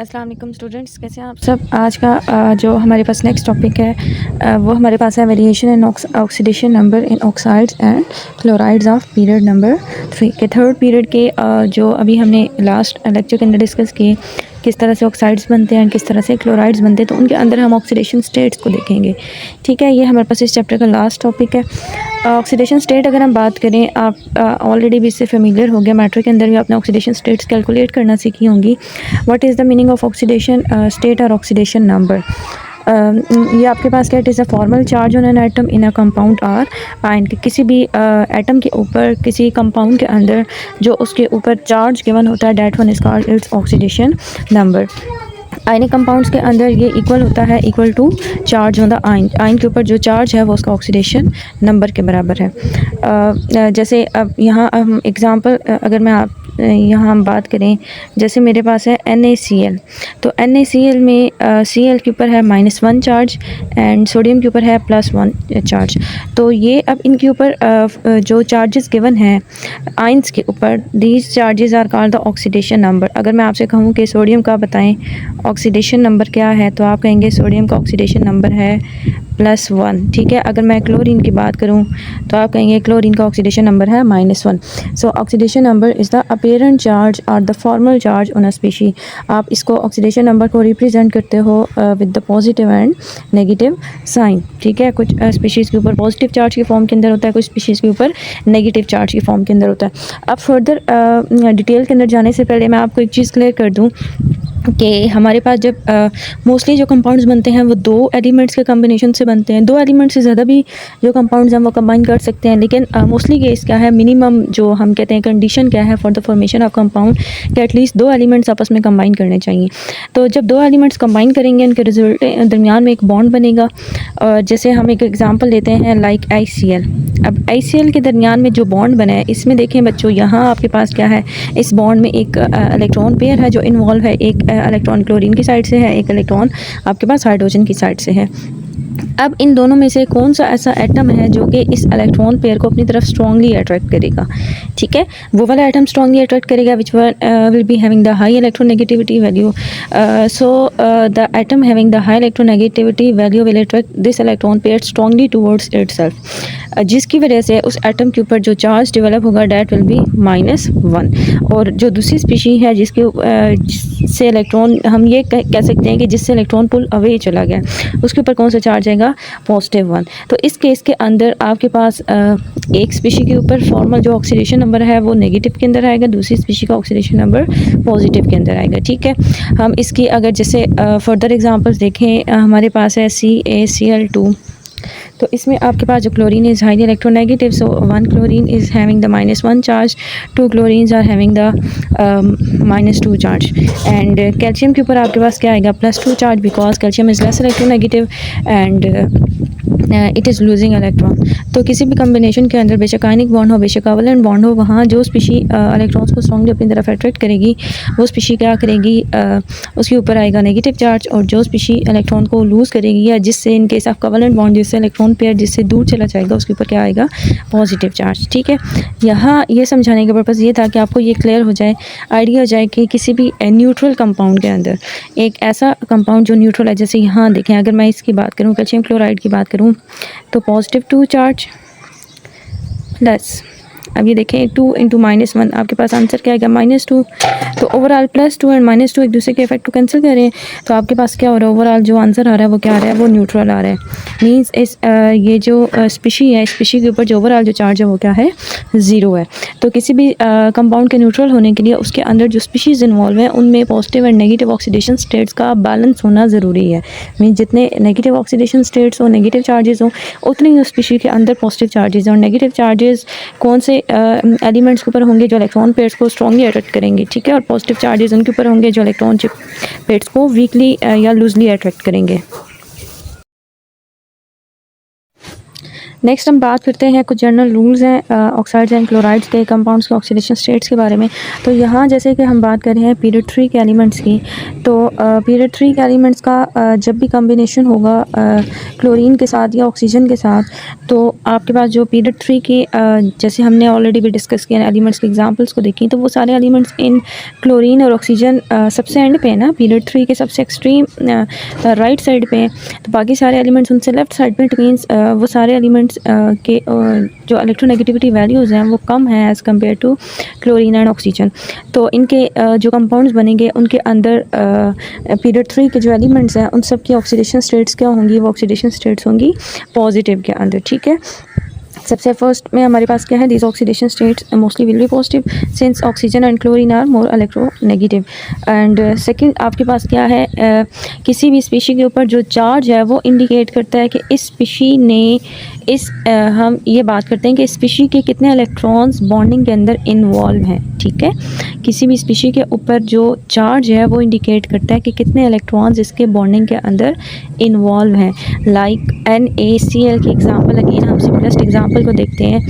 अस्सलाम वालेकुम स्टूडेंट्स, कैसे हैं आप सब। आज का जो हमारे पास नेक्स्ट टॉपिक है वो हमारे पास है variation in oxidation number in oxides and chlorides of period number 3 के थर्ड पीरियड के जो अभी हमने लास्ट लेक्चर के अंदर डिस्कस किए किस तरह से ऑक्साइड्स बनते हैं, किस तरह से क्लोराइड्स बनते हैं, तो उनके अंदर हम ऑक्सीडेशन स्टेट्स को देखेंगे। ठीक है, ये हमारे पास इस चैप्टर का लास्ट टॉपिक है। ऑक्सीडेशन स्टेट अगर हम बात करें, आप ऑलरेडी भी इससे फेमिलियर हो गया, मैट्रिक के अंदर भी आपने ऑक्सीडेशन स्टेट्स कैलकुलेट करना सीखी होंगी। What is the meaning of oxidation state और ऑक्सीडेशन नंबर। ये आपके पास क्या, it is a formal charge on an atom in a compound or ion के किसी भी एटम के ऊपर किसी कंपाउंड के अंदर जो उसके ऊपर चार्ज गिवन होता है, that one is called its oxidation number. Ionic compounds के अंदर ये इक्वल होता है, equal to charge on the ion. Ion के ऊपर जो चार्ज है वो उसका ऑक्सीडेशन नंबर के बराबर है। जैसे अब यहाँ हम एग्ज़ाम्पल अगर मैं आप यहाँ हम बात करें, जैसे मेरे पास है NaCl, तो NaCl में Cl के ऊपर है -1 चार्ज एंड सोडियम के ऊपर है +1 चार्ज। तो ये अब इनके ऊपर जो चार्जेस गिवन हैं आयंस के ऊपर, these charges are called the oxidation number. अगर मैं आपसे कहूँ कि सोडियम का बताएं ऑक्सीडेशन नंबर क्या है, तो आप कहेंगे सोडियम का ऑक्सीडेशन नंबर है +1। ठीक है, अगर मैं क्लोरीन की बात करूं तो आप कहेंगे क्लोरीन का ऑक्सीडेशन नंबर है -1। So oxidation number is the apparent charge और the formal charge on a species. आप इसको ऑक्सीडेशन नंबर को रिप्रेजेंट करते हो with the positive and negative sign. ठीक है, कुछ स्पीशीज़ के ऊपर पॉजिटिव चार्ज की फॉर्म के अंदर होता है, कुछ स्पीशीज़ के ऊपर नेगेटिव चार्ज की फॉर्म के अंदर होता है। अब फर्दर डिटेल के अंदर जाने से पहले मैं आपको एक चीज़ क्लियर कर दूँ कि हमारे पास जब मोस्टली जो कंपाउंड्स बनते हैं वो दो एलिमेंट्स के कॉम्बिनेशन से बनते हैं। दो एलिमेंट्स से ज़्यादा भी जो कंपाउंड्स हैं वो कंबाइन कर सकते हैं, लेकिन मोस्टली केस क्या है, मिनिमम जो हम कहते हैं कंडीशन क्या है for the formation of compound, कि एटलीस्ट दो एलिमेंट्स आपस में कंबाइन करने चाहिए। तो जब दो एलिमेंट्स कंबाइन करेंगे उनके रिजल्ट दरमियान में एक बॉन्ड बनेगा। और जैसे हम एक एग्जाम्पल लेते हैं लाइक ICl। अब ICl के दरमियान में जो बॉन्ड बना है, इसमें देखें बच्चों, यहाँ आपके पास क्या है, इस बॉन्ड में एक इलेक्ट्रॉन पेयर है जो इन्वॉल्व है। एक इलेक्ट्रॉन क्लोरीन की साइड से है, एक इलेक्ट्रॉन आपके पास हाइड्रोजन की साइड से है। अब इन दोनों में से कौन सा ऐसा एटम है जो कि इस इलेक्ट्रॉन पेयर को अपनी तरफ स्ट्रांगली अट्रैक्ट करेगा। ठीक है, वो वाला एटम स्ट्रांगली अट्रैक्ट करेगा which will be having the high electronegativity value. So the atom having the high electronegativity value will attract this electron pair strongly towards itself, जिसकी वजह से उस एटम के ऊपर जो चार्ज डेवलप होगा डेट विल बी -1। और जो दूसरी स्पीशी है जिसके जिससे इलेक्ट्रॉन हम ये कह सकते हैं कि जिससे इलेक्ट्रॉन पुल अवे चला गया, उसके ऊपर कौन सा चार्ज आएगा, +1। तो इस केस के अंदर आपके पास एक स्पीशी के ऊपर फॉर्मल जो ऑक्सीडेशन नंबर है वो नेगेटिव के अंदर आएगा, दूसरी स्पीशी का ऑक्सीडेशन नंबर पॉजिटिव के अंदर आएगा। ठीक है, हम इसकी अगर जैसे फर्दर एग्जांपल्स देखें, हमारे पास है CaCl2। तो इसमें आपके पास जो chlorine is highly electronegative, so 1 chlorine is having the -1 charge, 2 chlorines are having the -2 charge. And calcium के ऊपर आपके पास क्या आएगा, +2 charge, because calcium is less electronegative and it is losing electron. तो किसी भी कम्बिनेशन के अंदर बेशक आयनिक बॉन्ड हो बेशक कोवलेंट बॉन्ड हो, वहाँ जो स्पीशी इलेक्ट्रॉन्स को स्ट्रांगली अपनी तरफ अट्रैक्ट करेगी वो स्पीशी क्या करेगी, उसके ऊपर आएगा नेगेटिव चार्ज। और जो स्पीशी इलेक्ट्रॉन को लूज़ करेगी या जिससे in case of covalent bond जिससे इलेक्ट्रॉन पेयर जिससे दूर चला जाएगा, उसके ऊपर क्या आएगा, पॉजिटिव चार्ज। ठीक है, यहाँ ये समझाने का पर्पज़ ये था कि आपको ये क्लियर हो जाए, आइडिया हो जाए कि किसी भी न्यूट्रल कंपाउंड के अंदर एक ऐसा कंपाउंड जो न्यूट्रल है, जैसे यहाँ देखें, अगर मैं इसकी बात करूँ कैल्शियम क्लोराइड की बात करूँ तो +2 चार्ज प्लस, अब ये देखें 2 × -1, आपके पास आंसर क्या आएगा, -2। तो ओवरऑल +2 एंड -2 एक दूसरे के इफेक्ट को कैंसिल करें तो आपके पास क्या हो रहा है, ओवरऑल जो आंसर आ रहा है वो क्या आ रहा है, वो न्यूट्रल आ रहा है। मींस इस ये जो स्पीशी है, स्पीशी के ऊपर जो ओवरऑल जो चार्ज है वो क्या है, 0 है। तो किसी भी कंपाउंड के न्यूट्रल होने के लिए उसके अंदर जो स्पीशीज़ इन्वॉल्व हैं उनमें positive and negative oxidation states का बैलेंस होना ज़रूरी है। मीन जितने नेगेटिव ऑक्सीडेशन स्टेट्स हो, नेगेटिव चार्जेस हों, उतनी ही उस स्पीशी के अंदर पॉजिटिव चार्जेस और नेगेटिव चार्जेस कौन से एलिमेंट्स के ऊपर होंगे, जो इलेक्ट्रॉन पेयर्स को स्ट्रांगली अट्रैक्ट करेंगे। ठीक है, और पॉजिटिव चार्जेस उनके ऊपर होंगे जो इलेक्ट्रॉन पेयर्स को वीकली या लूजली अट्रैक्ट करेंगे। नेक्स्ट हम बात करते हैं कुछ जनरल रूल्स हैं ऑक्साइड्स एंड क्लोराइड्स के कंपाउंड्स के ऑक्सीडेशन स्टेट्स के बारे में। तो यहाँ जैसे कि हम बात कर रहे हैं पीरियड 3 के एलिमेंट्स की, तो पीरियड 3 के एलिमेंट्स का जब भी कम्बिनेशन होगा क्लोरीन के साथ या ऑक्सीजन के साथ, तो आपके पास जो पीरियड 3 की जैसे हमने ऑलरेडी भी डिस्कस किया एलिमेंट्स के एग्जांपल्स को देखी, तो वो सारे एलिमेंट्स इन क्लोरीन और ऑक्सीजन सबसे एंड पे है ना, पीरियड 3 के सबसे एक्सट्रीम राइट साइड पे हैं। तो बाकी सारे एलिमेंट्स उनसे लेफ्ट साइड पे, इट मीन्स वो सारे एलिमेंट्स के जो इलेक्ट्रोनेगेटिविटी वैल्यूज़ हैं वो कम है as compare to chlorine and oxygen. तो इनके जो कंपाउंड्स बनेंगे उनके अंदर पीरियड 3 के जो एलिमेंट्स हैं उन सब की ऑक्सीडेशन स्टेट्स क्या होंगी, वो ऑक्सीडेशन स्टेट्स होंगी पॉजिटिव के अंदर, ठीक है। सबसे फर्स्ट में हमारे पास क्या है, this oxidation states mostly will be positive since oxygen and chlorine are more electronegative. And second आपके पास क्या है, किसी भी स्पीशी के ऊपर जो चार्ज है वो इंडिकेट करता है कि इस स्पीशी ने हम ये बात करते हैं कि स्पीशी के कितने इलेक्ट्रॉन्स बॉन्डिंग के अंदर इन्वॉल्व हैं, ठीक है। किसी भी स्पीशी के ऊपर जो चार्ज है वो इंडिकेट करता है कि कितने इलेक्ट्रॉन्स इसके बॉन्डिंग के अंदर इन्वॉल्व हैं। लाइक NaCl की एग्जांपल, अगेन हम सिंपलेस्ट एग्जांपल को देखते हैं।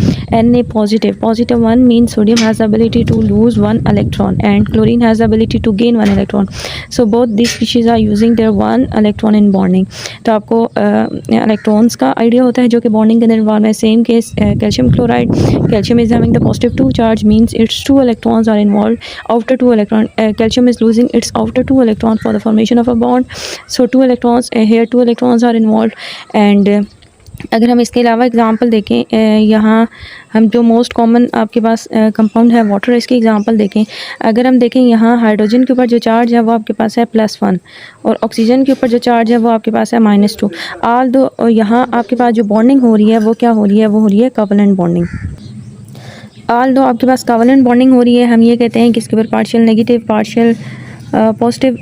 Na positive one means sodium has ability to lose one electron and chlorine has ability to gain one electron. So both this species are using their one electron in bonding. तो आपको electrons का idea होता है जो कि bonding के अंदर involve है। Same case calcium chloride, calcium is having the positive 2 charge means it's 2 electrons are involved. Outer 2 electron, calcium is losing its outer 2 electron for the formation of a bond. So 2 electrons here 2 electrons are involved. And अगर हम इसके अलावा example देखें, यहाँ हम जो most common आपके पास compound है वाटर, इसकी एग्जांपल देखें। अगर हम देखें यहाँ हाइड्रोजन के ऊपर जो चार्ज है वो आपके पास है +1 और ऑक्सीजन के ऊपर जो चार्ज है वो आपके पास है -2। ऑल दो यहाँ आपके पास जो बॉन्डिंग हो रही है वो क्या हो रही है, वो हो रही है कोवेलेंट बॉन्डिंग। ऑल दो आपके पास कोवेलेंट बॉन्डिंग हो रही है, हम ये कहते हैं कि इसके ऊपर पार्शियल नेगेटिव पार्शियल पॉजिटिव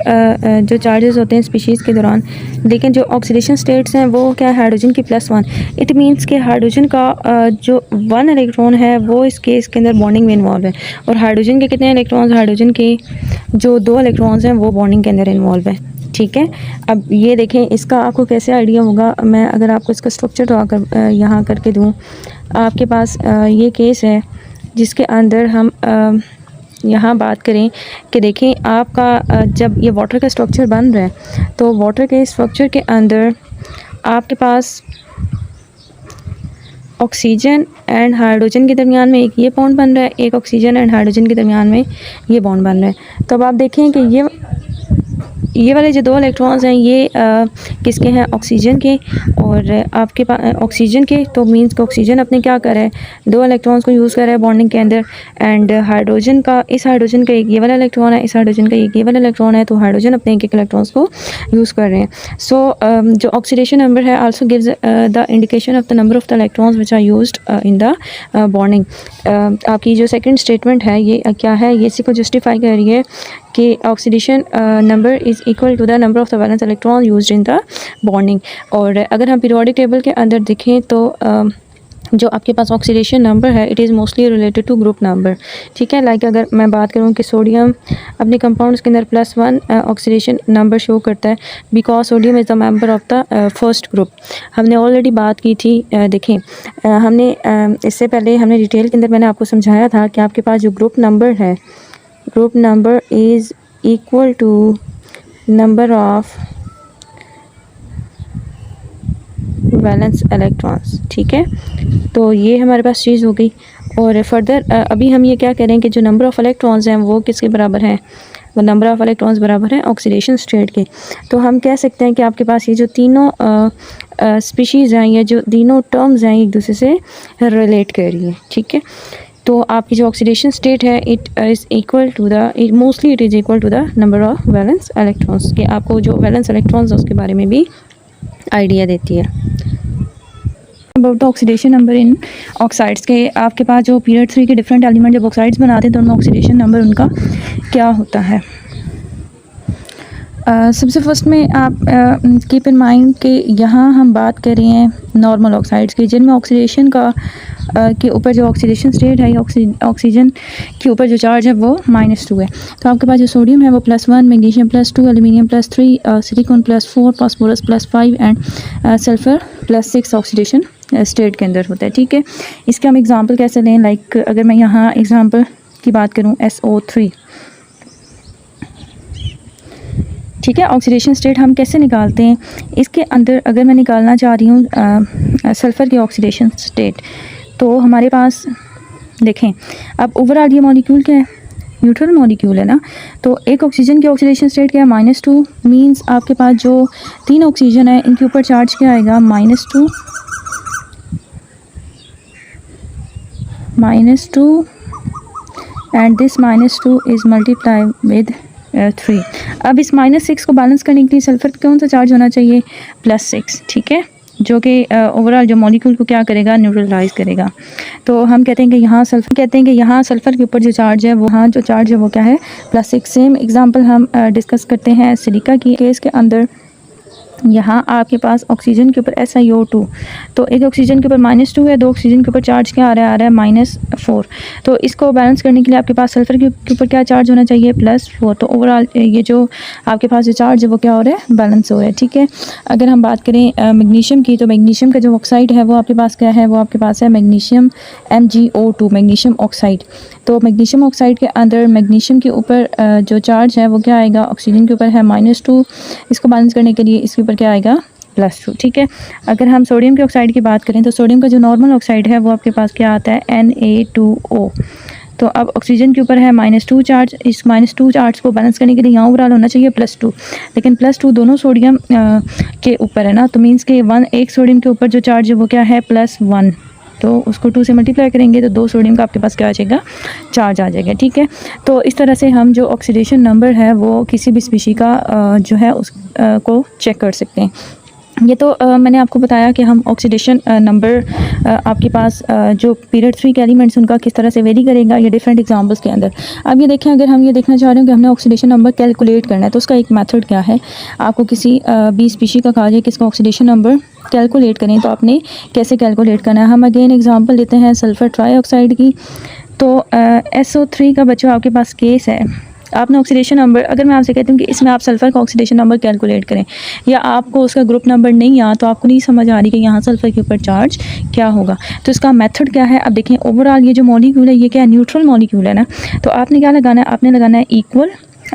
जो चार्जेस होते हैं स्पीशीज़ के दौरान। लेकिन जो ऑक्सीडेशन स्टेट्स हैं वो क्या है, हाइड्रोजन की +1। इट मीन्स कि हाइड्रोजन का जो 1 इलेक्ट्रॉन है वो इस केस के अंदर बॉन्डिंग में इन्वॉल्व है, और हाइड्रोजन के कितने इलेक्ट्रॉन्स, हाइड्रोजन के जो 2 इलेक्ट्रॉन्स हैं वो बॉन्डिंग के अंदर इन्वॉल्व है, ठीक है। अब ये देखें इसका आपको कैसे आइडिया होगा, मैं अगर आपको इसका स्ट्रक्चर ड्रा कर यहाँ करके दूँ। आपके पास ये केस है जिसके अंदर हम यहाँ बात करें कि देखें आपका जब ये वाटर का स्ट्रक्चर बन रहा है, तो वाटर के स्ट्रक्चर के अंदर आपके पास ऑक्सीजन एंड हाइड्रोजन के दरमियान में एक ये बॉन्ड बन रहा है, एक ऑक्सीजन एंड हाइड्रोजन के दरमियान में ये बॉन्ड बन रहा है। तो अब आप देखें कि ये वाले जो 2 इलेक्ट्रॉन्स हैं ये किसके हैं, ऑक्सीजन के, और आपके पास ऑक्सीजन के, तो मींस कि ऑक्सीजन अपने क्या कर रहा है, 2 इलेक्ट्रॉन्स को यूज़ कर रहा है बॉन्डिंग के अंदर। एंड हाइड्रोजन का, इस हाइड्रोजन का एक ये वाला इलेक्ट्रॉन है, इस हाइड्रोजन का एक ये वाला इलेक्ट्रॉन है, तो हाइड्रोजन अपने एक इलेक्ट्रॉन्स को यूज़ कर रहे हैं। सो जो ऑक्सीडेशन नंबर है also gives the indication of the number of the electrons which are used in the bonding. आपकी जो सेकेंड स्टेटमेंट है ये क्या है, ये इसी को जस्टिफाई कर रही है कि oxidation number is equal to the number of the valence electron used in the bonding. और अगर हम पीरियोडिक टेबल के अंदर देखें तो जो आपके पास ऑक्सीडेशन नंबर है it is mostly related to group number, ठीक है। लाइक अगर मैं बात करूं कि सोडियम अपने कंपाउंड्स के अंदर +1 ऑक्सीडेशन नंबर शो करता है because sodium is the member of the first group. हमने ऑलरेडी बात की थी, देखें हमने इससे पहले हमने डिटेल के अंदर मैंने आपको समझाया था कि आपके पास जो ग्रुप नंबर है, group number is equal to number of valence electrons, ठीक है। तो ये हमारे पास चीज़ हो गई। और फर्दर अभी हम ये क्या कह रहे हैं कि जो नंबर ऑफ़ इलेक्ट्रॉन्स हैं वो किसके बराबर हैं, वो नंबर ऑफ़ इलेक्ट्रॉन्स बराबर हैं ऑक्सीडेशन स्टेट के। तो हम कह सकते हैं कि आपके पास ये जो तीनों स्पीशीज़ हैं, ये जो तीनों टर्म्स हैं एक दूसरे से रिलेट कर रही है, ठीक है। तो आपकी जो ऑक्सीडेशन स्टेट है it is equal to the mostly it is equal to the number of valence electrons के। आपको जो वैलेंस इलेक्ट्रॉन्स उसके बारे में भी आइडिया देती है। About the oxidation number in oxides के, आपके पास जो पीरियड 3 के डिफरेंट एलिमेंट जब ऑक्साइड्स बनाते हैं तो उनमें ऑक्सीडेशन नंबर उनका क्या होता है। सबसे फर्स्ट में आप कीप इन माइंड कि यहाँ हम बात कर रहे हैं नॉर्मल ऑक्साइड्स की जिनमें ऑक्सीडेशन का के ऊपर जो ऑक्सीडेशन स्टेट है, ऑक्सीजन के ऊपर जो चार्ज है वो -2 है। तो आपके पास जो सोडियम है वो +1, magnesium +2, aluminium +3, silicon +4, phosphorus +5 and sulphur +6 oxidation state के अंदर होता है। ठीक है, इसके हम एग्जांपल कैसे लें? लाइक अगर मैं यहाँ एग्जांपल की बात करूँ SO3, ठीक है, ऑक्सीडेशन स्टेट हम कैसे निकालते हैं? इसके अंदर अगर मैं निकालना चाह रही हूँ सल्फ़र की ऑक्सीडेशन स्टेट, तो हमारे पास देखें, अब ओवरऑल ये मॉलिक्यूल क्या है? न्यूट्रल मॉलिक्यूल है ना। तो एक ऑक्सीजन की ऑक्सीडेशन स्टेट क्या है? -2 मींस आपके पास जो 3 ऑक्सीजन है इनके ऊपर चार्ज क्या आएगा? -2 and this -2 is multiply with 3। अब इस -6 को बैलेंस करने के लिए सल्फ़र कौन सा चार्ज होना चाहिए? +6, ठीक है, जो कि ओवरऑल जो मॉलिक्यूल को क्या करेगा? न्यूट्रलाइज करेगा। तो हम कहते हैं कि यहाँ सल्फ़र के ऊपर जो चार्ज है, वहाँ जो चार्ज है वो क्या है? +6। सेम एग्जांपल हम डिस्कस करते हैं सिलिका की केस के अंदर। यहाँ आपके पास ऑक्सीजन के ऊपर SiO2, तो एक ऑक्सीजन के ऊपर -2 है, 2 ऑक्सीजन के ऊपर चार्ज क्या आ रहा है? -4। तो इसको बैलेंस करने के लिए आपके पास सल्फ़र के ऊपर क्या चार्ज होना चाहिए? +4। तो ओवरऑल ये जो आपके पास जो चार्ज है वो क्या हो रहा है? बैलेंस हो रहा है। ठीक है, अगर हम बात करें मैग्नीशियम की, तो मैग्नीशियम का जो ऑक्साइड है वो आपके पास क्या है? वो आपके पास है मैग्नीशियम MgO2, मैग्नीशियम ऑक्साइड। तो मैग्नीशियम ऑक्साइड के अंदर मैग्नीशियम के ऊपर जो चार्ज है वो क्या आएगा? ऑक्सीजन के ऊपर है -2, इसको बैलेंस करने के लिए इसके ऊपर क्या आएगा? +2। ठीक है, अगर हम सोडियम के ऑक्साइड की बात करें, तो सोडियम का जो नॉर्मल ऑक्साइड है वो आपके पास क्या आता है? Na2O। तो अब ऑक्सीजन के ऊपर है -2 चार्ज, इस -2 चार्ज को बैलेंस करने के लिए यहाँ ओवरऑल होना चाहिए +2, लेकिन +2 दोनों सोडियम के ऊपर है ना, तो मीन्स के एक सोडियम के ऊपर जो चार्ज है वो क्या है? +1। तो उसको 2 से मल्टीप्लाई करेंगे तो 2 सोडियम का आपके पास क्या आ जाएगा? चार्ज आ जाएगा। ठीक है, तो इस तरह से हम जो ऑक्सीडेशन नंबर है वो किसी भी स्पीशी का जो है उस को चेक कर सकते हैं। ये तो मैंने आपको बताया कि हम ऑक्सीडेशन नंबर आपके पास जो पीरियड 3 के एलिमेंट्स उनका किस तरह से वेरी करेगा, ये डिफरेंट एग्जांपल्स के अंदर। अब ये देखें, अगर हम ये देखना चाह रहे हो कि हमने ऑक्सीडेशन नंबर कैलकुलेट करना है, तो उसका एक मेथड क्या है? आपको किसी भी स्पीशी का कहा जाए कि इसका ऑक्सीडेशन नंबर कैलकुलेट करें, तो आपने कैसे कैलकुलेट करना है? हम अगेन एग्जांपल लेते हैं सल्फ़र ट्राईऑक्साइड की। तो SO3 का बच्चों आपके पास केस है, आपने ऑक्सीडेशन नंबर, अगर मैं आपसे कहती हूँ कि इसमें आप सल्फ़र का ऑक्सीडेशन नंबर कैलकुलेट करें, या आपको उसका ग्रुप नंबर नहीं आ, तो आपको नहीं समझ आ रही कि यहाँ सल्फ़र के ऊपर चार्ज क्या होगा, तो इसका मेथड क्या है? अब देखें, ओवरऑल ये जो मॉलिक्यूल है ये क्या है? न्यूट्रल मॉलिक्यूल है ना। तो आपने क्या लगाना है? आपने लगाना है इक्वल,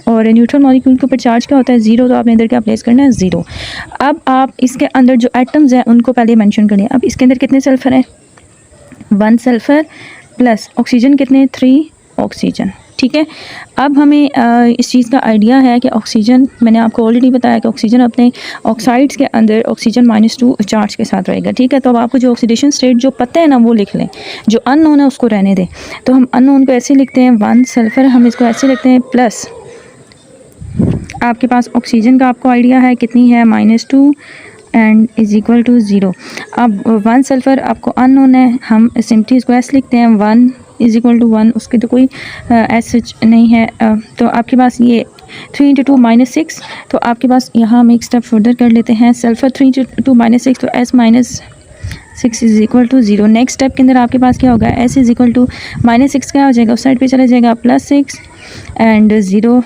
और न्यूट्रल मॉलिक्यूल के ऊपर चार्ज क्या होता है? 0। तो आपने इधर क्या प्लेस करना है? 0। अब आप इसके अंदर जो एटम्स हैं उनको पहले मेंशन करें। अब इसके अंदर कितने सल्फ़र हैं? 1 सल्फ़र प्लस ऑक्सीजन कितने? 3 ऑक्सीजन। ठीक है, अब हमें इस चीज़ का आइडिया है कि ऑक्सीजन, मैंने आपको ऑलरेडी बताया कि ऑक्सीजन अपने ऑक्साइड्स के अंदर ऑक्सीजन -2 चार्ज के साथ रहेगा। ठीक है, तो अब आपको जो ऑक्सीडेशन स्टेट जो पता है ना वो लिख लें, जो अननोन है उसको रहने दें। तो हम अननोन को ऐसे लिखते हैं 1 सल्फ़र, हम इसको ऐसे लिखते हैं प्लस आपके पास ऑक्सीजन का आपको आइडिया है कितनी है? -2 एंड इज़ इक्वल टू 0। अब 1 सल्फ़र आपको अननोन है, हम सिंपली इसको ऐसे लिखते हैं 1 इज़ इक्वल टू 1, उसकी तो कोई ऐसा नहीं है। तो आपके पास ये 3 × 2 -6, तो आपके पास यहाँ हम एक स्टेप फर्दर कर लेते हैं, सल्फ़र 3 × 2 -6, तो S-6 is equal to 0। Next step के अंदर आपके पास क्या होगा? S इज़ इक्वल टू -6 क्या हो जाएगा? उस साइड पे चला जाएगा +6 एंड 0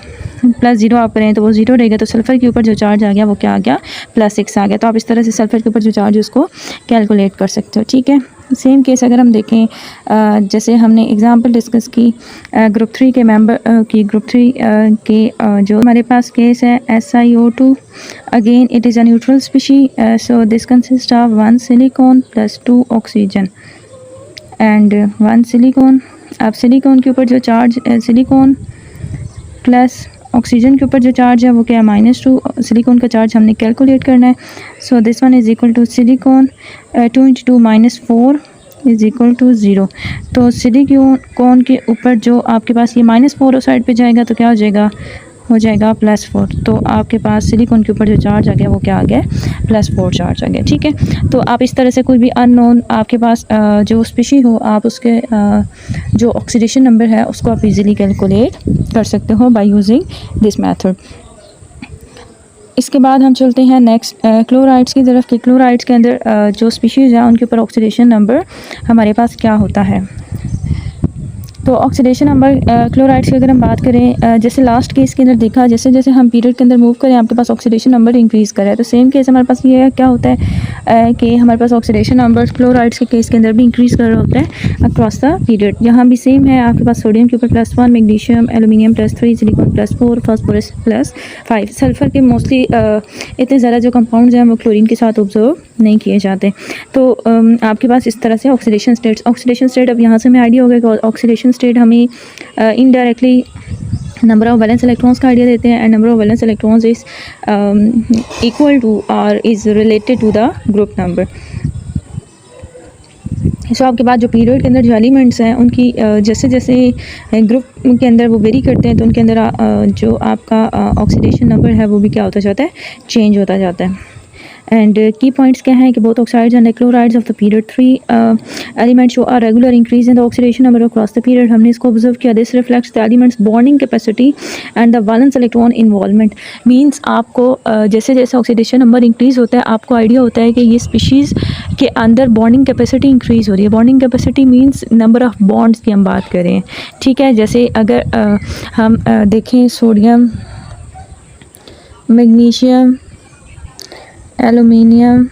+0 आप करें तो वो 0 रहेगा। तो सल्फ़र के ऊपर जो चार्ज आ गया वो क्या आ गया? +6 आ गया। तो आप इस तरह से सल्फ़र के ऊपर जो चार्ज है उसको कैलकुलेट कर सकते हो। ठीक है, सेम केस अगर हम देखें, जैसे हमने एग्जांपल डिस्कस की ग्रुप 3 के मेंबर की, ग्रुप 3 के जो हमारे पास केस है SiO2, again it is a neutral species, so this consist of 1 silicon plus 2 oxygen and 1 silicon. अब सिलिकॉन के ऊपर जो चार्ज, सिलिकॉन प्लस ऑक्सीजन के ऊपर जो चार्ज है वो क्या है? -2। सिलिकॉन का चार्ज हमने कैलकुलेट करना है, so this one is equal to silicon 2 × 2 -4 is equal to 0। तो सिलिकॉन के ऊपर जो आपके पास ये -4 उस साइड पे जाएगा तो क्या हो जाएगा? हो जाएगा +4। तो आपके पास सिलिकॉन के ऊपर जो चार्ज आ गया वो क्या आ गया? +4 चार्ज आ गया। ठीक है, तो आप इस तरह से कोई भी अननोन आपके पास जो स्पीशी हो, आप उसके जो ऑक्सीडेशन नंबर है उसको आप इजीली कैलकुलेट कर सकते हो बाय यूजिंग दिस मेथड। इसके बाद हम चलते हैं नेक्स्ट क्लोराइड्स की तरफ कि क्लोराइड्स के अंदर जो स्पीशीज़ हैं उनके ऊपर ऑक्सीडेशन नंबर हमारे पास क्या होता है। तो ऑक्सीडेशन नंबर क्लोराइड्स की अगर हम बात करें, जैसे लास्ट केस के अंदर देखा, जैसे जैसे हम पीरियड के अंदर मूव करें आपके पास ऑक्सीडेशन नंबर इंक्रीज़ कर रहा है। तो सेम केस हमारे पास ये क्या होता है कि हमारे पास ऑक्सीडेशन नंबर क्लोराइड्स के केस के अंदर भी इंक्रीज़ कर रहा होता है अक्रॉस द पीरियड। यहाँ भी सेम है, आपके पास सोडियम के ऊपर +1, magnesium aluminium +3, silicon +4, phosphorus +5। Sulphur के मोस्टली इतने ज़्यादा जो कंपाउंड्स हैं वो क्लोरीन के साथ ऑब्जर्व नहीं किए जाते। तो आपके पास इस तरह से ऑक्सीडेशन स्टेट अब यहाँ से हमें आइडिया हो गया कि ऑक्सीडेशन स्टेट हमें indirectly number of valence electrons का आइडिया देते हैं, and number of valence electrons is equal to और is related to the group number. So आपके पास जो पीरियड के अंदर जो एलिमेंट्स हैं उनकी जैसे जैसे ग्रुप के अंदर वो वेरी करते हैं तो उनके अंदर जो आपका ऑक्सीडेशन नंबर है वो भी क्या होता जाता है, चेंज होता जाता है। एंड की पॉइंट्स क्या हैं कि both oxides and chlorides of the period 3 elements show a regular increase in the oxidation number across the period. हमने इसको ऑब्जर्व किया। This reflects the elements bonding capacity and the valence electron involvement. Means आपको जैसे जैसे oxidation number increase होता है आपको idea होता है कि ये स्पीशीज़ के अंदर बॉन्डिंग कैपेसिटी इंक्रीज़ हो रही है। Bonding capacity means number of bonds की हम बात करें, ठीक है। जैसे अगर हम देखें सोडियम, मैग्नीशियम, एलुमिनियम,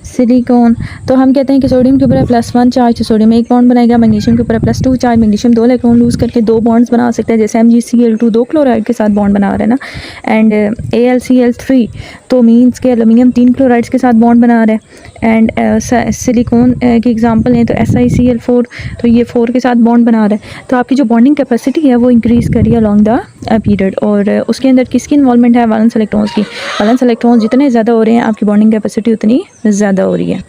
सिलिकॉन, तो हम कहते हैं कि सोडियम के ऊपर +1 चार्ज, तो सोडियम एक बॉन्ड बनाएगा। मैग्नीशियम के ऊपर +2 चार्ज, मैग्नीशियम 2 इलेक्ट्रॉन लूज़ करके 2 बॉन्ड्स बना सकते हैं, जैसे MgCl2 2 क्लोराइड के साथ बॉन्ड बना रहा है ना। एंड AlCl3 तो मींस के एलुमिनियम 3 क्लोराइड्स के साथ बॉन्ड बना रहा है। एंड सिलिकॉन की एग्जांपल है तो SiCl4 तो ये 4 के साथ बॉन्ड बना रहा है। तो आपकी जो बॉन्डिंग कैपेसिटी है वो इंक्रीज़ करी अलॉन्ग द पीरियड। और उसके अंदर किसकी इन्वॉल्वमेंट है, वैलेंस इलेक्ट्रॉन्स की। वैलेंस इलेक्ट्रॉन्स जितने ज़्यादा हो रहे हैं आपकी बॉन्डिंग कैपेसिटी उतनी ज़्यादा हो रही है।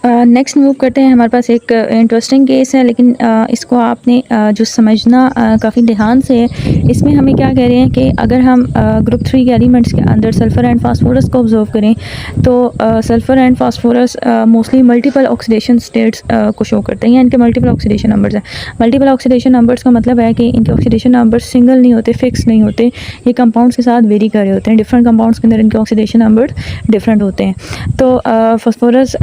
नेक्स्ट मूव करते हैं। हमारे पास एक इंटरेस्टिंग केस है, लेकिन इसको आपने जो समझना काफ़ी ध्यान से है। इसमें हमें क्या कह रहे हैं कि अगर हम ग्रुप 3 के एलिमेंट्स के अंदर सल्फ़र एंड फास्फोरस को ऑब्जर्व करें तो sulphur and phosphorus mostly multiple oxidation states को शो करते हैं, या इनके मल्टीपल ऑक्सीडेशन नंबर्स हैं। मल्टीपल ऑक्सीडेशन नंबर्स का मतलब है कि इनके ऑक्सीडेशन नंबर्स सिंगल नहीं होते, फिक्स नहीं होते, ये कंपाउंड्स के साथ वेरी कर रहे होते हैं। डिफरेंट कंपाउंड्स के अंदर इनके ऑक्सीडेशन नंबर डिफरेंट होते हैं। तो phosphorus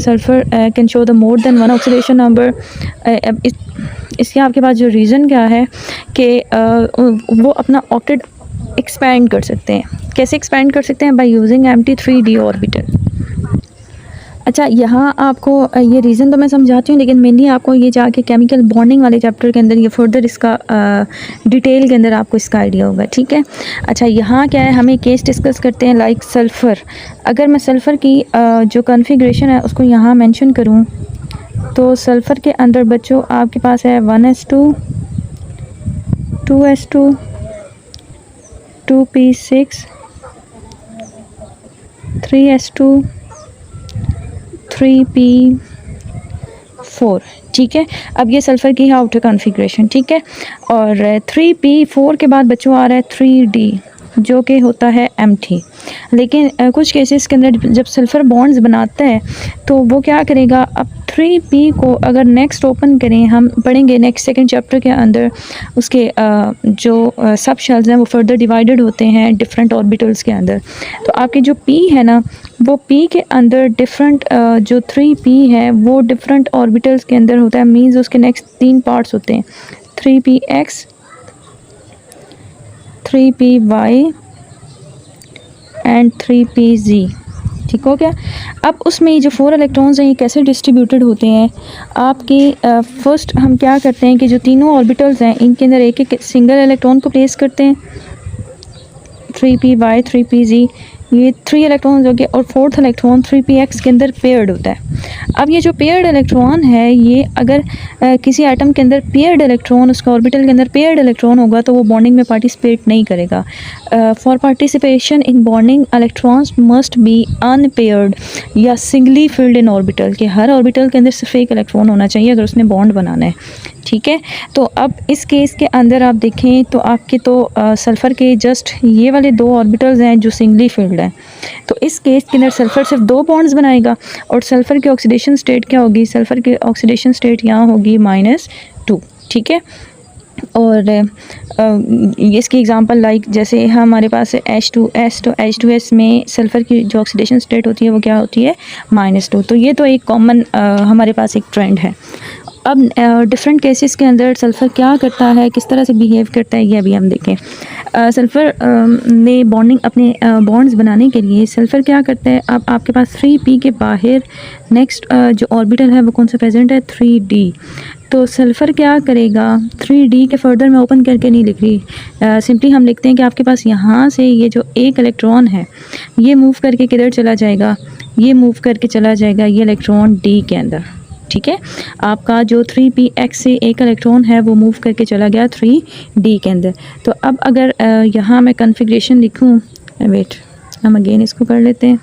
sulphur can show the more than one oxidation number. इसके आपके पास जो रीज़न क्या है कि वो अपना ऑक्टेट एक्सपैंड कर सकते हैं। कैसे एक्सपैंड कर सकते हैं? By using Mt3d orbital. अच्छा, यहाँ आपको ये रीज़न तो मैं समझाती हूँ, लेकिन मेनली आपको ये जाके केमिकल बॉन्डिंग वाले चैप्टर के अंदर ये फर्दर इसका डिटेल के अंदर आपको इसका आइडिया होगा, ठीक है। अच्छा, यहाँ क्या है, हमें केस डिस्कस करते हैं लाइक सल्फ़र। अगर मैं सल्फ़र की जो कॉन्फ़िगरेशन है उसको यहाँ मेंशन करूँ तो सल्फ़र के अंदर बच्चों आपके पास है 1s2, 2s2, 2p6, 3s2, 3p4, ठीक है। अब ये सल्फ़र की है आउटर कॉन्फ़िगरेशन, ठीक है। और 3p4 के बाद बच्चों आ रहा है 3d जो कि होता है Mt। लेकिन कुछ केसेस के अंदर जब सल्फ़र बॉन्ड्स बनाता है तो वो क्या करेगा, अब 3p को अगर नेक्स्ट ओपन करें, हम पढ़ेंगे नेक्स्ट सेकंड चैप्टर के अंदर, उसके जो सब शेल्स हैं वो फर्दर डिवाइडेड होते हैं डिफरेंट ऑर्बिटल्स के अंदर। तो आपकी जो p है ना, वो p के अंदर डिफरेंट जो 3p है वो डिफरेंट ऑर्बिटल्स के अंदर होता है। मींस उसके नेक्स्ट 3 पार्ट्स होते हैं, 3px, 3py एंड 3pz, ठीक हो गया। अब उसमें ये जो 4 इलेक्ट्रॉन्स हैं ये कैसे डिस्ट्रीब्यूटेड होते हैं आपके फर्स्ट हम क्या करते हैं कि जो तीनों ऑर्बिटल्स हैं इनके अंदर एक एक सिंगल इलेक्ट्रॉन को प्लेस करते हैं, 3py, 3pz, ये 3 इलेक्ट्रॉन्स हो गए। और 4th इलेक्ट्रॉन 3px के अंदर पेयर्ड होता है। अब ये जो पेयर्ड इलेक्ट्रॉन है ये अगर किसी एटम के अंदर पेयर्ड इलेक्ट्रॉन, उसका ऑर्बिटल के अंदर पेयर्ड इलेक्ट्रॉन होगा तो वो बॉन्डिंग में पार्टिसिपेट नहीं करेगा। For participation in bonding electrons must be unpaired या सिंगली फिल्ड इन ऑर्बिटल, के हर ऑर्बिटल के अंदर सिर्फ एक इलेक्ट्रॉन होना चाहिए अगर उसने बॉन्ड बनाना है, ठीक है। तो अब इस केस के अंदर आप देखें तो आपके तो सल्फ़र के जस्ट ये वाले 2 ऑर्बिटल्स हैं जो सिंगली फिल्ड हैं। तो इस केस के अंदर सल्फ़र सिर्फ 2 बॉन्ड्स बनाएगा। और सल्फ़र की ऑक्सीडेशन स्टेट क्या होगी, सल्फ़र की ऑक्सीडेशन स्टेट यहाँ होगी -2, ठीक है। और इसकी एग्जांपल लाइक जैसे हमारे पास है H2S, तो H2S में सल्फ़र की जो ऑक्सीडेशन स्टेट होती है वो क्या होती है -2। तो ये तो एक कॉमन हमारे पास एक ट्रेंड है। अब डिफरेंट केसेस के अंदर सल्फ़र क्या करता है, किस तरह से बिहेव करता है, ये अभी हम देखें। सल्फ़र ने बॉन्डिंग अपने बॉन्ड्स बनाने के लिए सल्फ़र क्या करता है, अब आपके पास 3p के बाहर नेक्स्ट जो ऑर्बिटल है वो कौन सा प्रेजेंट है, 3d। तो सल्फ़र क्या करेगा, 3d के फर्दर मैं ओपन करके नहीं लिख रही, सिंपली हम लिखते हैं कि आपके पास यहाँ से ये जो एक इलेक्ट्रॉन है ये मूव करके किधर चला जाएगा, ये मूव करके चला जाएगा ये इलेक्ट्रॉन d के अंदर। ठीक है, आपका जो 3px से एक इलेक्ट्रॉन है वो मूव करके चला गया 3d के अंदर। तो अब अगर यहाँ मैं कन्फिग्रेशन लिखूँ, वेट हम अगेन इसको कर लेते हैं।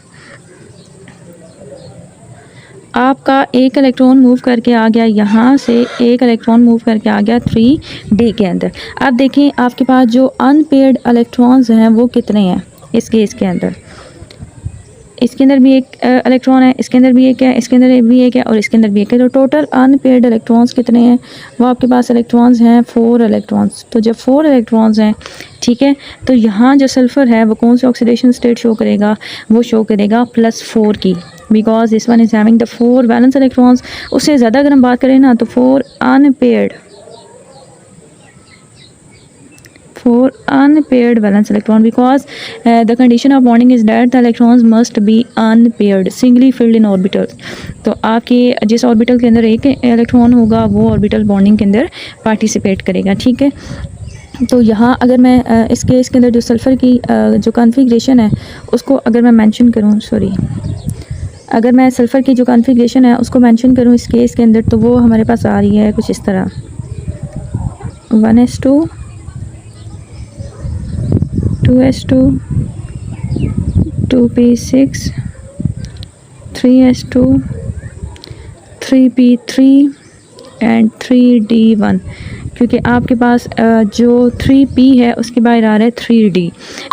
आपका एक इलेक्ट्रॉन मूव करके आ गया, यहाँ से एक इलेक्ट्रॉन मूव करके आ गया 3d के अंदर। अब देखें आपके पास जो अनपेयर्ड इलेक्ट्रॉन्स हैं वो कितने हैं इस केस के अंदर। इसके अंदर भी एक इलेक्ट्रॉन है, इसके अंदर भी एक है, इसके अंदर भी एक है और इसके अंदर भी एक है। तो टोटल अनपेयर्ड इलेक्ट्रॉन्स कितने हैं, वो आपके पास इलेक्ट्रॉन्स हैं 4 इलेक्ट्रॉन्स। तो जब 4 इलेक्ट्रॉन्स हैं, ठीक है, तो यहाँ जो सल्फ़र है वो कौन सी ऑक्सीडेशन स्टेट शो करेगा, वो शो करेगा +4 की, because this one is having the 4 valence electrons. उससे ज़्यादा अगर हम बात करें ना तो 4 unpaired valence electron, because the condition of bonding is that the electrons must be unpaired, singly filled in orbitals। तो आपके जिस ऑर्बिटल के अंदर एक इलेक्ट्रॉन होगा वो ऑर्बिटल बॉन्डिंग के अंदर पार्टिसिपेट करेगा। ठीक है, तो यहाँ अगर मैं इस केस के अंदर जो सल्फ़र की जो कॉन्फ़िगरेशन है उसको अगर मैं मेंशन करूँ, अगर मैं सल्फ़र की जो कॉन्फ़िगरेशन है उसको मेंशन करूँ इस केस के अंदर, तो वो हमारे पास आ रही है कुछ इस तरह, 1s2 2s2 2p6 3s2 3p3 and 3d1, क्योंकि आपके पास जो 3p है उसके बाहर आ रहा है 3d।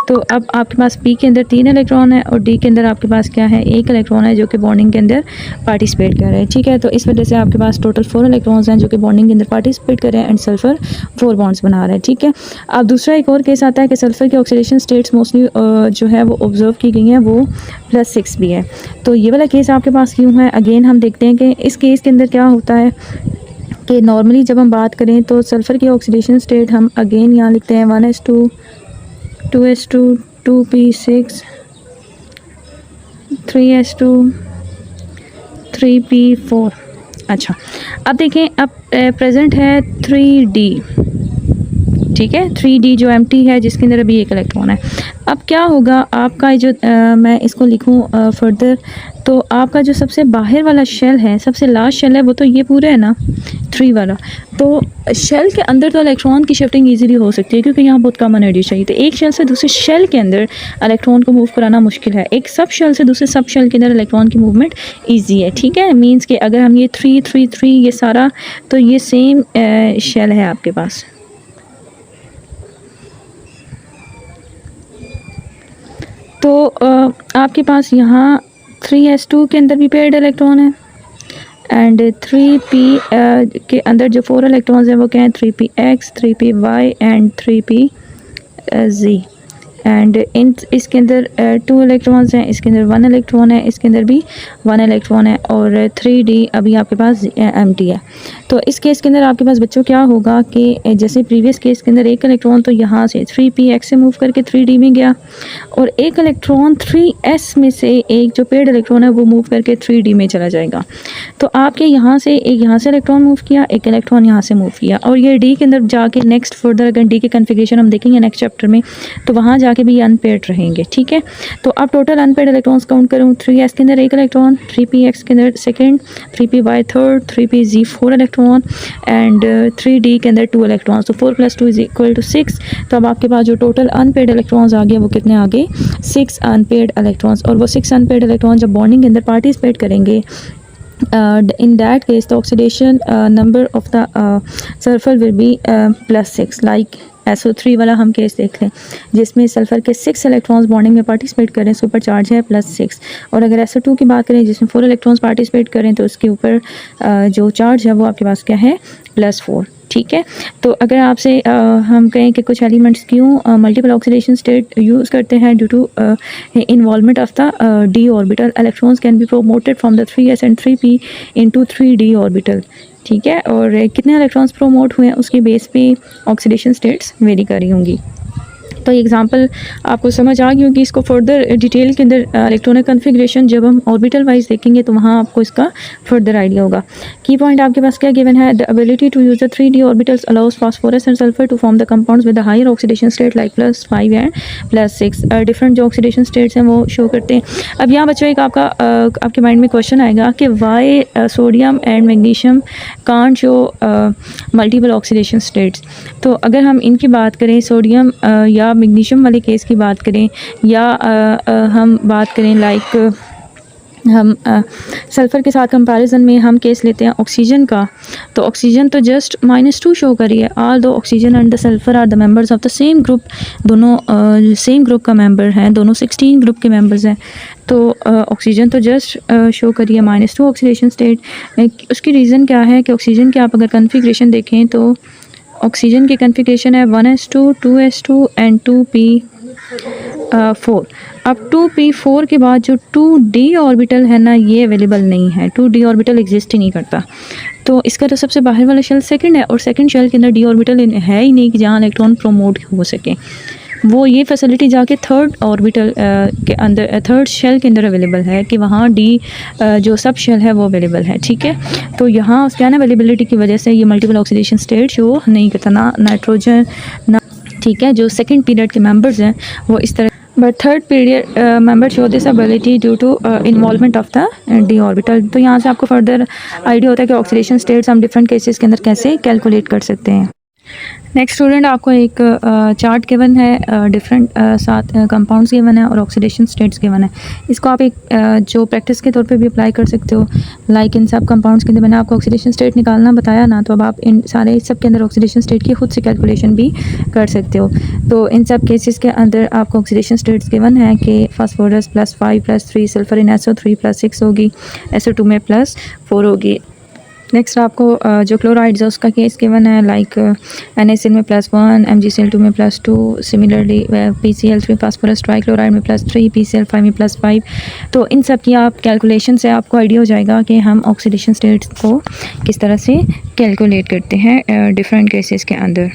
तो अब आपके पास p के अंदर 3 इलेक्ट्रॉन है और d के अंदर आपके पास क्या है, एक इलेक्ट्रॉन है जो कि बॉन्डिंग के अंदर पार्टिसिपेट कर रहे हैं। ठीक है, तो इस वजह से आपके पास टोटल 4 इलेक्ट्रॉन्स हैं जो कि बॉन्डिंग के अंदर पार्टिसिपेट कर रहे हैं एंड सल्फ़र 4 बॉन्ड्स बना रहा है। ठीक है, अब दूसरा एक और केस आता है कि सल्फ़र की ऑक्सीडेशन स्टेट्स मोस्टली जो है वो ऑब्जर्व की गई हैं, वो +6 भी है। तो ये वाला केस आपके पास क्यों है, अगेन हम देखते हैं कि इस केस के अंदर क्या होता है कि नॉर्मली जब हम बात करें तो सल्फ़र की ऑक्सीडेशन स्टेट हम अगेन यहाँ लिखते हैं 1s2 2s2 2p6 3s2 3p4। अच्छा, अब देखें, अब प्रेजेंट है 3d, ठीक है, 3d जो एम्प्टी है जिसके अंदर अभी एक इलेक्ट्रॉन है। अब क्या होगा आपका जो मैं इसको लिखूं फर्दर, तो आपका जो सबसे बाहर वाला शेल है, सबसे लास्ट शेल है, वो तो ये पूरा है ना 3 वाला। तो शेल के अंदर तो इलेक्ट्रॉन की शिफ्टिंग इजीली हो सकती है क्योंकि यहाँ बहुत कम एनर्जी चाहिए। तो एक शेल से दूसरे शेल के अंदर इलेक्ट्रॉन को मूव कराना मुश्किल है, एक सब शेल से दूसरे सब शेल के अंदर इलेक्ट्रॉन की मूवमेंट ईजी है। ठीक है, मीन्स कि अगर हम ये 3 3 3 ये सारा, तो ये सेम शेल है आपके पास। तो आपके पास यहाँ 3s2 के अंदर भी पेयर्ड इलेक्ट्रॉन है एंड 3p के अंदर जो 4 इलेक्ट्रॉन्स हैं वो क्या हैं, 3px 3py and 3pz and इसके अंदर 2 इलेक्ट्रॉन्स हैं, इसके अंदर 1 इलेक्ट्रॉन है, इसके अंदर भी 1 इलेक्ट्रॉन है और 3d अभी आपके पास एम्प्टी है। तो इस केस के अंदर आपके पास बच्चों क्या होगा कि जैसे प्रीवियस केस के अंदर एक इलेक्ट्रॉन तो यहाँ से 3px से मूव करके 3d में गया और एक इलेक्ट्रॉन 3s में से एक जो पेड इलेक्ट्रॉन है वो मूव करके 3d में चला जाएगा। तो आपके यहाँ से इलेक्ट्रॉन मूव किया, एक इलेक्ट्रॉन यहाँ से मूव किया और ये d के अंदर जाके नेक्स्ट फर्दर अगर d की कन्फिग्रेशन हम देखेंगे नेक्स्ट चैप्टर में, तो वहाँ जाके भी अनपेयर्ड रहेंगे। ठीक है, तो अब टोटल अनपेयर्ड इलेक्ट्रॉन्स काउंट करूँ, 3s के अंदर एक इलेक्ट्रॉन, 3px के अंदर second, 3py third, 3pz 4 electron and 3d के अंदर 2 इलेक्ट्रॉन्स। तो 4 + 2 = 6। तो अब आपके पास जो टोटल अनपेयर्ड इलेक्ट्रॉन्स आ गए वो कितने आ गए, 6 अनपेयर्ड इलेक्ट्रॉन्स। और वो 6 अनपेयर्ड इलेक्ट्रॉन जब बॉन्डिंग के अंदर पार्टिसिपेट करेंगे, in that case the oxidation number of the sulfur will be +6, like SO3 वाला हम केस देख लें, जिसमें सल्फ़र के 6 इलेक्ट्रॉन्स बॉन्डिंग में पार्टिसिपेट करें, उसके ऊपर चार्ज है +6। और अगर SO2 की बात करें जिसमें 4 इलेक्ट्रॉन्स पार्टिसिपेट करें तो उसके ऊपर जो चार्ज है वो आपके पास क्या है, +4। ठीक है, तो अगर आपसे हम कहें कि कुछ एलिमेंट्स क्यों मल्टीपल ऑक्सीडेशन स्टेट यूज़ करते हैं, due to involvement of the d orbital, electrons can be promoted from the 3s and 3p into 3d orbital. ठीक है, और कितने इलेक्ट्रॉन्स प्रोमोट हुए हैं उसके बेस पे ऑक्सीडेशन स्टेट्स वेरी कर रही होंगी। तो एग्जांपल आपको समझ आ गई होगी। इसको फर्दर डिटेल के अंदर इलेक्ट्रॉनिक कन्फिग्रेशन जब हम ऑर्बिटल वाइज देखेंगे तो वहाँ आपको इसका फर्दर आइडिया होगा। की पॉइंट आपके पास क्या गिवन है, the ability to use the 3d orbitals allows phosphorus and sulphur to form the compounds with the higher oxidation state like +5 and +6। Different जो ऑक्सीडेशन स्टेट्स हैं वो शो करते हैं। अब यहाँ बच्चों एक आपके माइंड में क्वेश्चन आएगा कि why sodium and magnesium can't show multiple oxidation states. तो अगर हम इनकी बात करें, सोडियम या मैग्नीशियम वाले केस की बात करें, या हम बात करें लाइक हम सल्फ़र के साथ कंपैरिजन में हम केस लेते हैं ऑक्सीजन का, तो ऑक्सीजन तो जस्ट -2 शो करी है। Although oxygen and the sulphur are the members of the same group, दोनों सेम ग्रुप का मेंबर हैं, दोनों 16 ग्रुप के मेंबर्स हैं। तो ऑक्सीजन तो जस्ट शो करी है -2 ऑक्सीडेशन स्टेट। उसकी रीज़न क्या है कि ऑक्सीजन के आप अगर कन्फिग्रेशन देखें तो ऑक्सीजन की कन्फिग्रेशन है 1s2, 2s2 एंड 2p4। अब 2p4 के बाद जो 2d ऑर्बिटल है ना, ये अवेलेबल नहीं है, 2d ऑर्बिटल एग्जिस्ट ही नहीं करता। तो इसका तो सबसे बाहर वाला शेल सेकंड है, और सेकंड शेल के अंदर d ऑर्बिटल है ही नहीं कि जहाँ इलेक्ट्रॉन प्रोमोट हो सके। वो ये फैसिलिटी जाके थर्ड ऑर्बिटल के अंदर, थर्ड शेल के अंदर अवेलेबल है कि वहाँ डी जो सब शेल है वो अवेलेबल है। ठीक है, तो यहाँ उसके अवेलेबिलिटी की वजह से ये मल्टीपल ऑक्सीडेशन स्टेट शो नहीं करता, ना नाइट्रोजन ना। ठीक है, जो सेकंड पीरियड के मेंबर्स हैं वो इस तरह, but third period member show this ability due to involvement of the d orbital. तो यहाँ से आपको फर्दर आइडिया होता है कि ऑक्सीडेशन स्टेट्स हम डिफरेंट केसेस के अंदर कैसे कैलकुलेट कर सकते हैं। नेक्स्ट स्टूडेंट, आपको एक चार्ट गिवन है, डिफरेंट 7 कंपाउंड्स गिवन है और ऑक्सीडेशन स्टेट्स गिवन है। इसको आप एक जो प्रैक्टिस के तौर पे भी अप्लाई कर सकते हो। लाइक इन सब कंपाउंड्स के अंदर मैंने आपको ऑक्सीडेशन स्टेट निकालना बताया ना, तो अब आप इन सारे सब के अंदर ऑक्सीडेशन स्टेट की खुद से कैलकुलेशन भी कर सकते हो। तो इन सब केसेस के अंदर आपको ऑक्सीडेशन स्टेट्स गिवन है कि फास्फोरस +5 +3, सल्फर इन SO3 +6 होगी, SO2 में +4 होगी। नेक्स्ट आपको जो क्लोराइड्स है उसका केस गिवन है, लाइक NaCl में +1, MgCl2 में +2, सिमिलरली PCl3 फास्फोरस ट्राइक्लोराइड में +3, PCl5 में +5। तो इन सब की आप कैलकुलेशन से आपको आइडिया हो जाएगा कि हम ऑक्सीडेशन स्टेट्स को किस तरह से कैलकुलेट करते हैं डिफरेंट केसेस के अंदर।